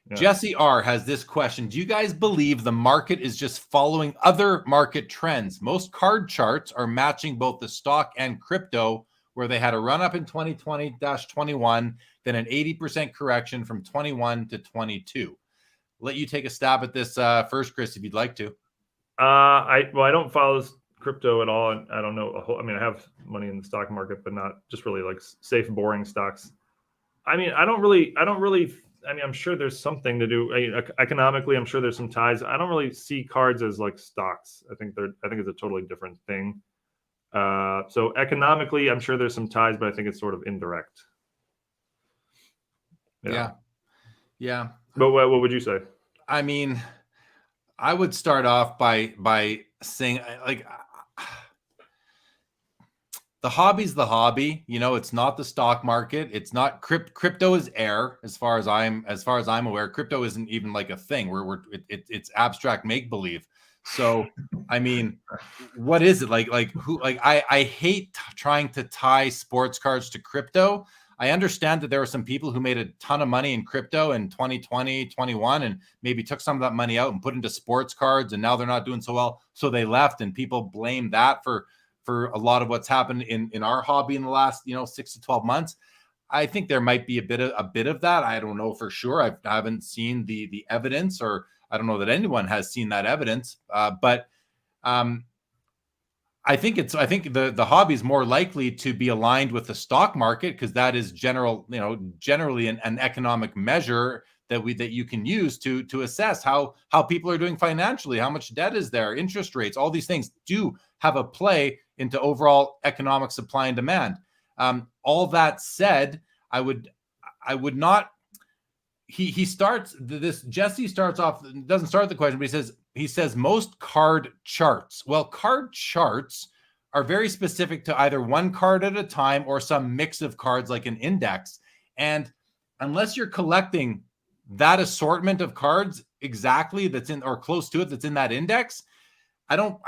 Yeah. Jesse R has this question. Do you guys believe the market is just following other market trends? Most card charts are matching both the stock and crypto, where they had a run up in 2020-21, then an 80% correction from 21 to 22. Let you take a stab at this first, Chris, if you'd like to. I don't follow crypto at all, and I don't know. I have money in the stock market, but not just really like safe, boring stocks. I mean, I don't really. I mean, I'm sure there's something to do economically. I'm sure there's some ties. I don't really see cards as like stocks. I think it's a totally different thing. So economically, I'm sure there's some ties, but I think it's sort of indirect. Yeah. But what would you say? I mean, I would start off by saying, like, the hobby's the hobby. You know, it's not the stock market. It's not crypto is air, as far as I'm aware. Crypto isn't even like a thing. It's abstract make believe. So, I mean, what is it like? I hate trying to tie sports cards to crypto. I understand that there were some people who made a ton of money in crypto in 2020, 21, and maybe took some of that money out and put into sports cards, and now they're not doing so well, so they left, and people blame that for a lot of what's happened in our hobby in the last 6 to 12 months. I think there might be a bit of that. I don't know for sure. I haven't seen the evidence, or I don't know that anyone has seen that evidence. But I think the hobby is more likely to be aligned with the stock market, because that is generally an economic measure that you can use to assess how people are doing financially, how much debt is there, interest rates, all these things do have a play into overall economic supply and demand. All that said, I would not. Jesse starts off, doesn't start the question, but he says most card charts. Well, card charts are very specific to either one card at a time or some mix of cards like an index. And unless you're collecting that assortment of cards exactly that's in or close to it that's in that index, I don't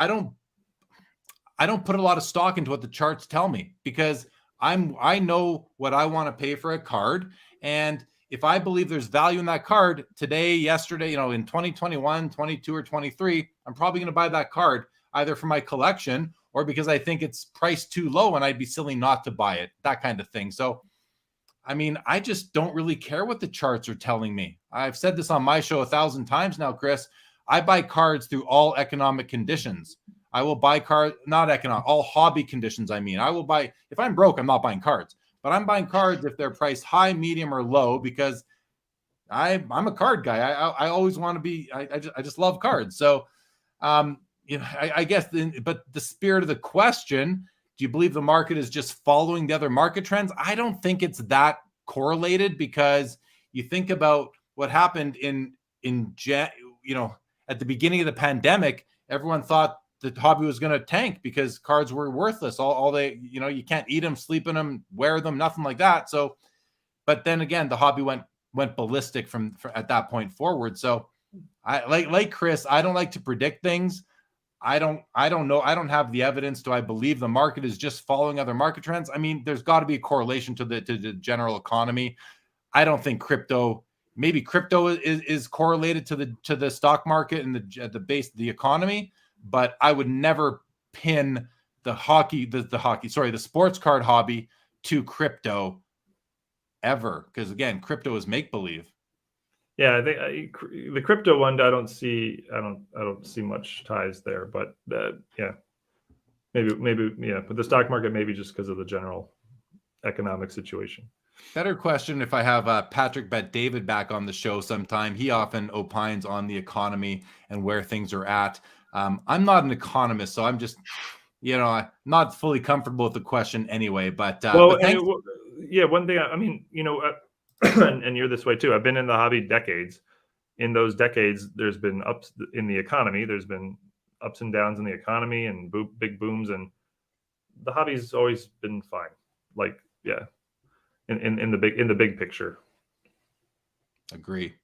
put a lot of stock into what the charts tell me, because I know what I want to pay for a card, and if I believe there's value in that card today, yesterday, in 2021, 22, or 23, I'm probably going to buy that card either for my collection or because I think it's priced too low and I'd be silly not to buy it, that kind of thing. So, I mean, I just don't really care what the charts are telling me. I've said this on my show 1,000 times now, Chris. I buy cards through all economic conditions. I will buy cards, not economic, all hobby conditions. I mean, I will buy, if I'm broke, I'm not buying cards. But I'm buying cards if they're priced high, medium, or low, because I'm a card guy. I always want to be. I just love cards. So, I guess. But the spirit of the question: do you believe the market is just following the other market trends? I don't think it's that correlated, because you think about what happened at the beginning of the pandemic. Everyone thought the hobby was going to tank because cards were worthless. All they, you can't eat them, sleep in them, wear them, nothing like that. So, but then again, the hobby went ballistic from at that point forward. So, I like Chris. I don't like to predict things. I don't know. I don't have the evidence. Do I believe the market is just following other market trends? I mean, there's got to be a correlation to the general economy. I don't think crypto. Maybe crypto is correlated to the stock market and the base of the economy. But I would never pin the sports card hobby to crypto ever, because again, crypto is make believe. Yeah, I think the crypto one, I don't see much ties there, but yeah, maybe yeah, but the stock market, maybe just because of the general economic situation. Better question if I have Patrick Bet-David back on the show sometime. He often opines on the economy and where things are at. I'm not an economist, so I'm just, not fully comfortable with the question anyway. But one thing, I mean, and you're this way too. I've been in the hobby decades. In those decades, there's been ups in the economy. There's been ups and downs in the economy and big booms, and the hobby's always been fine. Like, yeah, in the big picture. Agree.